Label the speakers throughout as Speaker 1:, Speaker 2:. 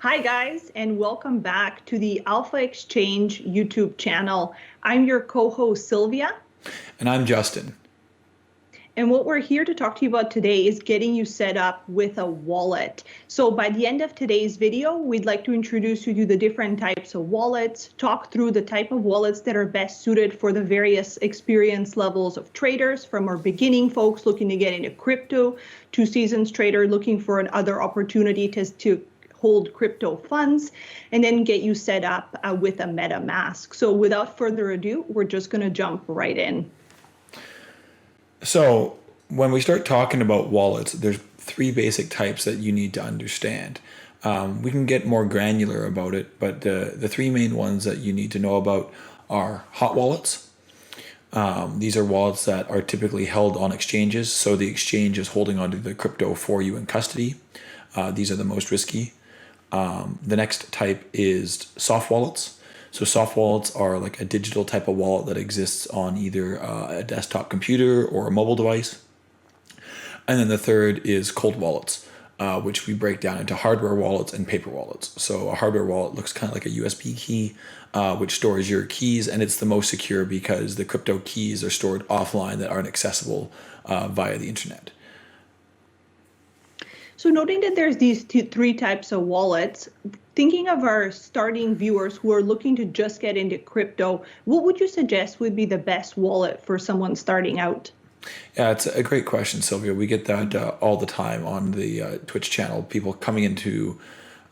Speaker 1: Hi guys, and welcome back to the Alpha Exchange YouTube channel. I'm your co-host Sylvia.
Speaker 2: And I'm Justin.
Speaker 1: And what we're here to talk to you about today is getting you set up with a wallet. So by the end of today's video, we'd like to introduce you to the different types of wallets, talk through the type of wallets that are best suited for the various experience levels of traders, from our beginning folks looking to get into crypto to seasoned trader looking for another opportunity to hold crypto funds, and then get you set up with a MetaMask. So without further ado, we're just going to jump right in.
Speaker 2: So when we start talking about wallets, there's three basic types that you need to understand. We can get more granular about it, but the three main ones that you need to know about are hot wallets. These are wallets that are typically held on exchanges, so the exchange is holding onto the crypto for you in custody. These are the most risky. The next type is soft wallets. So soft wallets are like a digital type of wallet that exists on either a desktop computer or a mobile device. And then the third is cold wallets, which we break down into hardware wallets and paper wallets. So a hardware wallet looks kind of like a USB key, which stores your keys, and it's the most secure because the crypto keys are stored offline that aren't accessible via the internet.
Speaker 1: So noting that there's these three types of wallets, thinking of our starting viewers who are looking to just get into crypto, what would you suggest would be the best wallet for someone starting out?
Speaker 2: Yeah, it's a great question, Sylvia. We get that all the time on the Twitch channel. People coming into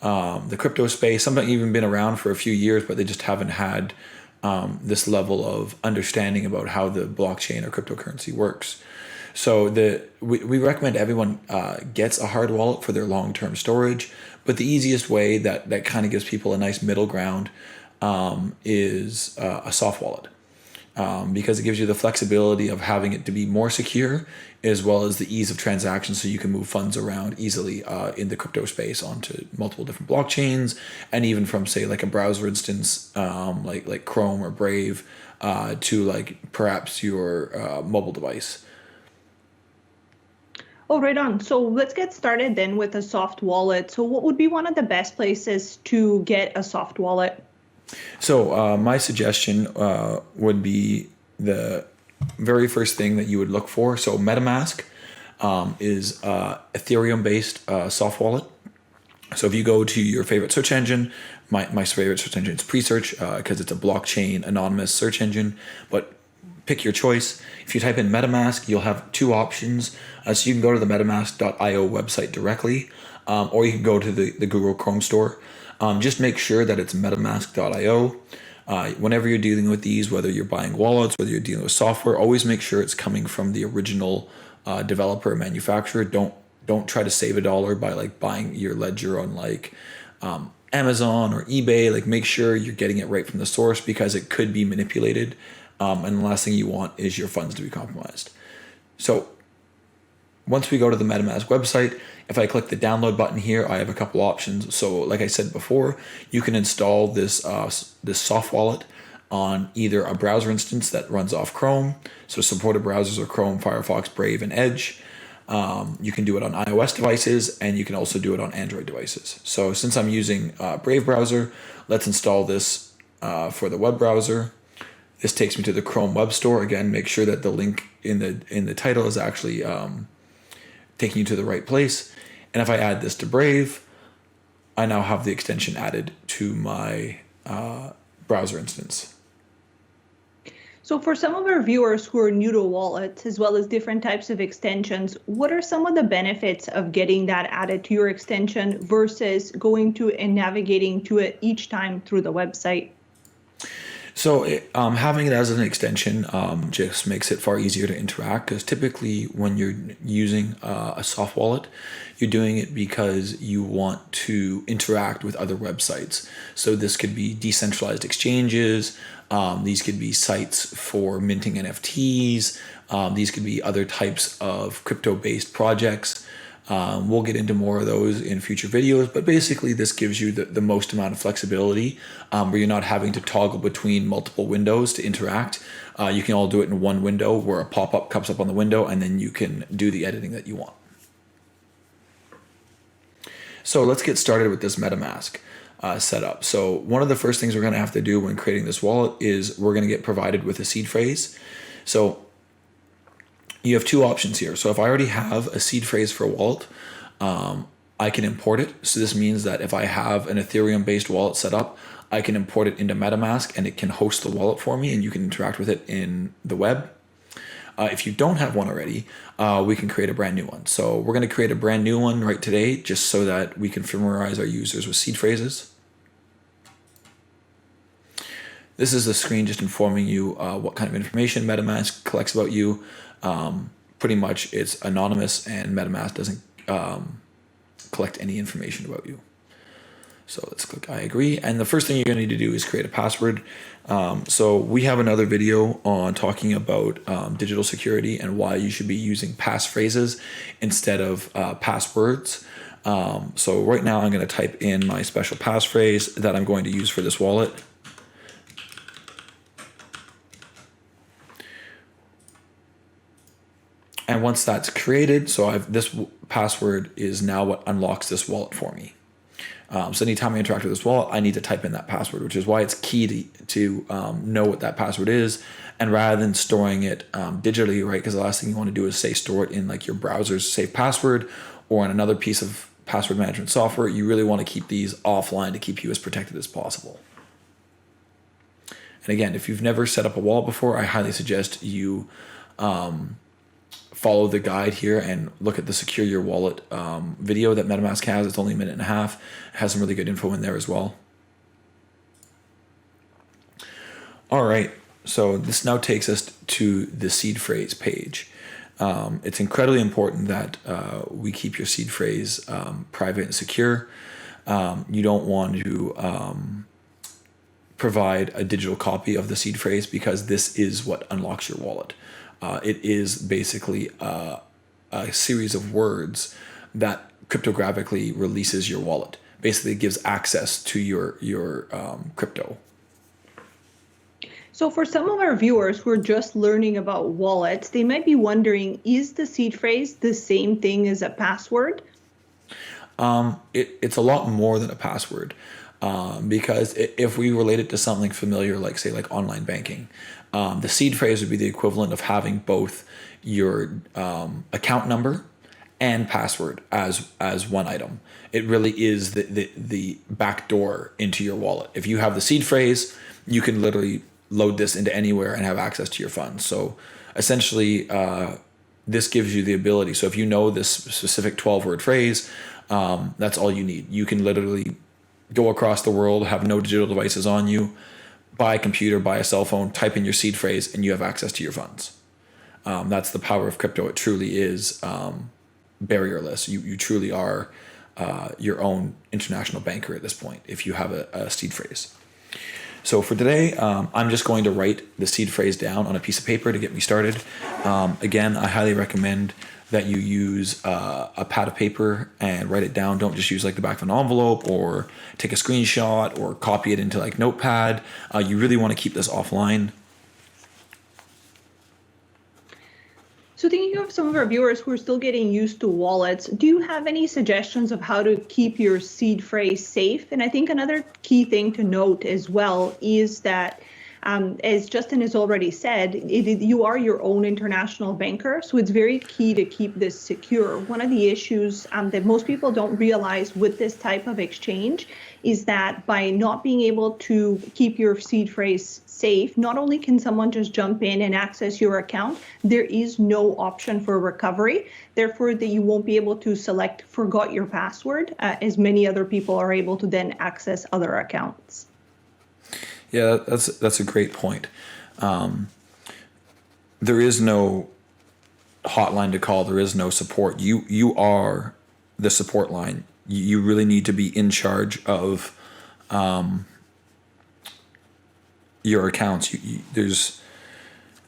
Speaker 2: the crypto space, some have even been around for a few years, but they just haven't had this level of understanding about how the blockchain or cryptocurrency works. So we recommend everyone gets a hard wallet for their long-term storage, but the easiest way that kind of gives people a nice middle ground is a soft wallet, because it gives you the flexibility of having it to be more secure, as well as the ease of transaction, so you can move funds around easily in the crypto space onto multiple different blockchains, and even from, say, like a browser instance like Chrome or Brave to like perhaps your mobile device.
Speaker 1: Oh, right on. So let's get started then with a soft wallet. So what would be one of the best places to get a soft wallet?
Speaker 2: So my suggestion would be the very first thing that you would look for. So Metamask is Ethereum-based soft wallet. So if you go to your favorite search engine, my favorite search engine is Presearch because it's a blockchain anonymous search engine, but pick your choice. If you type in MetaMask, you'll have two options. So you can go to the metamask.io website directly, or you can go to the Google Chrome store. Just make sure that it's metamask.io. Whenever you're dealing with these, whether you're buying wallets, whether you're dealing with software, always make sure it's coming from the original developer or manufacturer. Don't try to save a dollar by like buying your ledger on like Amazon or eBay. Like, make sure you're getting it right from the source, because it could be manipulated. And the last thing you want is your funds to be compromised. So once we go to the MetaMask website, if I click the download button here, I have a couple options. So like I said before, you can install this soft wallet on either a browser instance that runs off Chrome. So supported browsers are Chrome, Firefox, Brave, and Edge. You can do it on iOS devices, and you can also do it on Android devices. So since I'm using Brave browser, let's install this for the web browser. This takes me to the Chrome Web Store. Again, make sure that the link in the title is actually taking you to the right place. And if I add this to Brave, I now have the extension added to my browser instance.
Speaker 1: So for some of our viewers who are new to wallets, as well as different types of extensions, what are some of the benefits of getting that added to your extension versus going to and navigating to it each time through the website?
Speaker 2: So having it as an extension just makes it far easier to interact, because typically when you're using a soft wallet, you're doing it because you want to interact with other websites. So this could be decentralized exchanges. These could be sites for minting NFTs. These could be other types of crypto-based projects. We'll get into more of those in future videos, but basically this gives you the most amount of flexibility where you're not having to toggle between multiple windows to interact. You can all do it in one window where a pop-up comes up on the window, and then you can do the editing that you want. So let's get started with this MetaMask setup. So one of the first things we're going to have to do when creating this wallet is we're going to get provided with a seed phrase. So you have two options here. So if I already have a seed phrase for a wallet, I can import it. So this means that if I have an Ethereum based wallet set up, I can import it into MetaMask and it can host the wallet for me and you can interact with it in the web. If you don't have one already, we can create a brand new one. So we're going to create a brand new one right today just so that we can familiarize our users with seed phrases. This is the screen just informing you what kind of information MetaMask collects about you. Pretty much it's anonymous and MetaMask doesn't collect any information about you. So let's click I agree. And the first thing you're going to need to do is create a password. So we have another video on talking about digital security and why you should be using passphrases instead of passwords. So right now I'm going to type in my special passphrase that I'm going to use for this wallet. And once that's created, so this password is now what unlocks this wallet for me. So anytime I interact with this wallet, I need to type in that password, which is why it's key to know what that password is. And rather than storing it digitally, right, because the last thing you want to do is say store it in like your browser's safe password or in another piece of password management software. You really want to keep these offline to keep you as protected as possible. And again, if you've never set up a wallet before, I highly suggest you follow the guide here and look at the Secure Your Wallet video that MetaMask has. It's only a minute and a half. It has some really good info in there as well. All right, so this now takes us to the seed phrase page. It's incredibly important that we keep your seed phrase private and secure. You don't want to provide a digital copy of the seed phrase because this is what unlocks your wallet. It is basically a series of words that cryptographically releases your wallet. Basically, it gives access to your crypto.
Speaker 1: So for some of our viewers who are just learning about wallets, they might be wondering, is the seed phrase the same thing as a password?
Speaker 2: It's a lot more than a password. Because if we relate it to something familiar, like say like online banking, the seed phrase would be the equivalent of having both your account number and password as one item. It really is the back door into your wallet. If you have the seed phrase, you can literally load this into anywhere and have access to your funds. So essentially, this gives you the ability. So if you know this specific 12-word phrase, that's all you need. You can literally go across the world, have no digital devices on you, buy a computer, buy a cell phone, type in your seed phrase, and you have access to your funds. That's the power of crypto. It truly is barrierless. You truly are your own international banker at this point if you have a seed phrase. So for today, I'm just going to write the seed phrase down on a piece of paper to get me started. Again, I highly recommend that you use a pad of paper and write it down. Don't just use like the back of an envelope or take a screenshot or copy it into like Notepad. You really want to keep this offline.
Speaker 1: So thinking of some of our viewers who are still getting used to wallets, do you have any suggestions of how to keep your seed phrase safe? And I think another key thing to note as well is that as Justin has already said, you are your own international banker, so it's very key to keep this secure. One of the issues that most people don't realize with this type of exchange is that by not being able to keep your seed phrase safe, not only can someone just jump in and access your account, there is no option for recovery. Therefore, that you won't be able to select forgot your password, as many other people are able to then access other accounts.
Speaker 2: Yeah, that's a great point. There is no hotline to call. There is no support. You are the support line. You really need to be in charge of your accounts.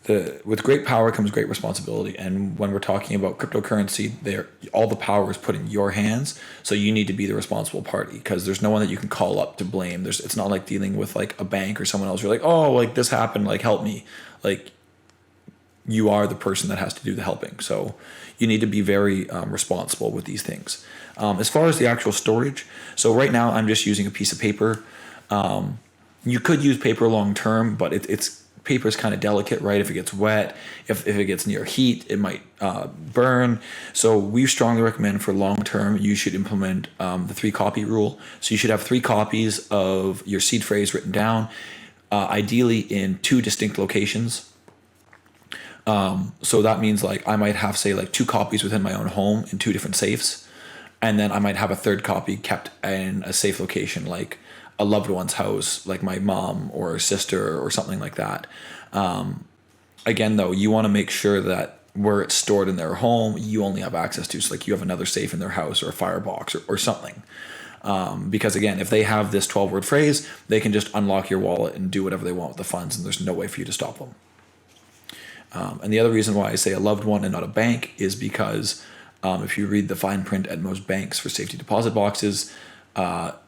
Speaker 2: With great power comes great responsibility. And when we're talking about cryptocurrency, all the power is put in your hands. So you need to be the responsible party because there's no one that you can call up to blame. It's not like dealing with like a bank or someone else. You're like, oh, like this happened, like help me. Like you are the person that has to do the helping. So you need to be very responsible with these things. As far as the actual storage, so right now I'm just using a piece of paper. You could use paper long term, but it's paper is kind of delicate, right? If it gets wet, if it gets near heat, it might burn. So we strongly recommend for long term, you should implement the 3 copy rule. So you should have 3 copies of your seed phrase written down, ideally in 2 distinct locations. So that means like I might have, say, like 2 copies within my own home in 2 different safes. And then I might have a 3rd copy kept in a safe location, like a loved one's house, like my mom or a sister or something like that. Again, though, you want to make sure that where it's stored in their home, you only have access to. So like you have another safe in their house or a firebox or something. Because again, if they have this 12-word phrase, they can just unlock your wallet and do whatever they want with the funds, and there's no way for you to stop them. And the other reason why I say a loved one and not a bank is because if you read the fine print at most banks for safety deposit boxes,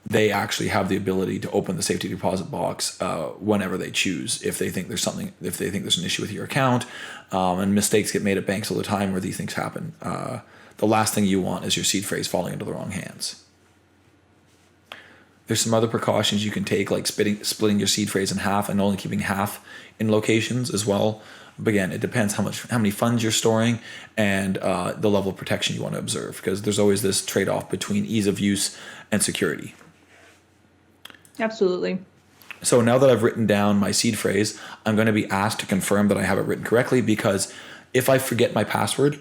Speaker 2: they actually have the ability to open the safety deposit box whenever they choose, if they think there's an issue with your account, and mistakes get made at banks all the time where these things happen. The last thing you want is your seed phrase falling into the wrong hands. There's some other precautions you can take, like splitting your seed phrase in half and only keeping half in locations as well. But again, it depends how many funds you're storing and the level of protection you want to observe, because there's always this trade-off between ease of use and security.
Speaker 1: Absolutely.
Speaker 2: So now that I've written down my seed phrase, I'm going to be asked to confirm that I have it written correctly, because if I forget my password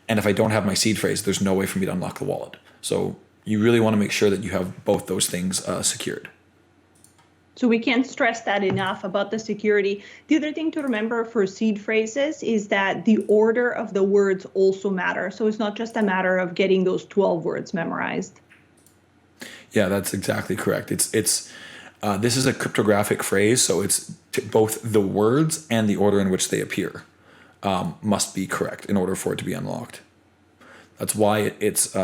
Speaker 2: and if I don't have my seed phrase, there's no way for me to unlock the wallet. So you really want to make sure that you have both those things secured.
Speaker 1: So we can't stress that enough about the security. The other thing to remember for seed phrases is that the order of the words also matter. So it's not just a matter of getting those 12 words memorized.
Speaker 2: Yeah, that's exactly correct. This is a cryptographic phrase, so it's both the words and the order in which they appear must be correct in order for it to be unlocked. That's why it's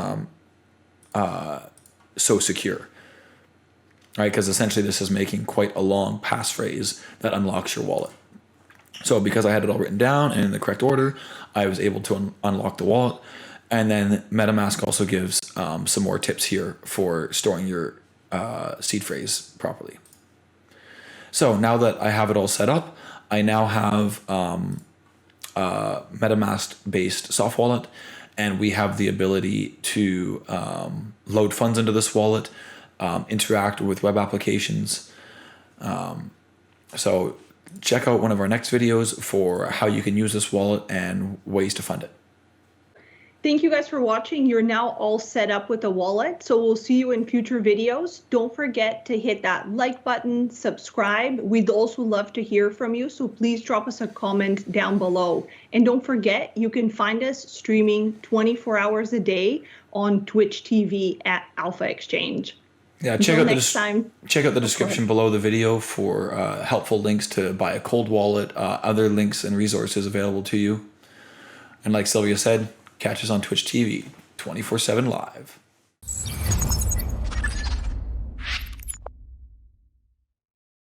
Speaker 2: so secure. Right, because essentially this is making quite a long passphrase that unlocks your wallet. So because I had it all written down and in the correct order, I was able to unlock the wallet. And then MetaMask also gives some more tips here for storing your seed phrase properly. So now that I have it all set up, I now have MetaMask-based soft wallet, and we have the ability to load funds into this wallet, interact with web applications. So check out one of our next videos for how you can use this wallet and ways to fund it.
Speaker 1: Thank you guys for watching. You're now all set up with a wallet, so we'll see you in future videos. Don't forget to hit that like button, subscribe. We'd also love to hear from you, so please drop us a comment down below. And don't forget, you can find us streaming 24 hours a day on Twitch TV at Alpha Exchange.
Speaker 2: Yeah, check out the description below the video for helpful links to buy a cold wallet, other links and resources available to you. And like Sylvia said, catch us on Twitch TV 24/7 live.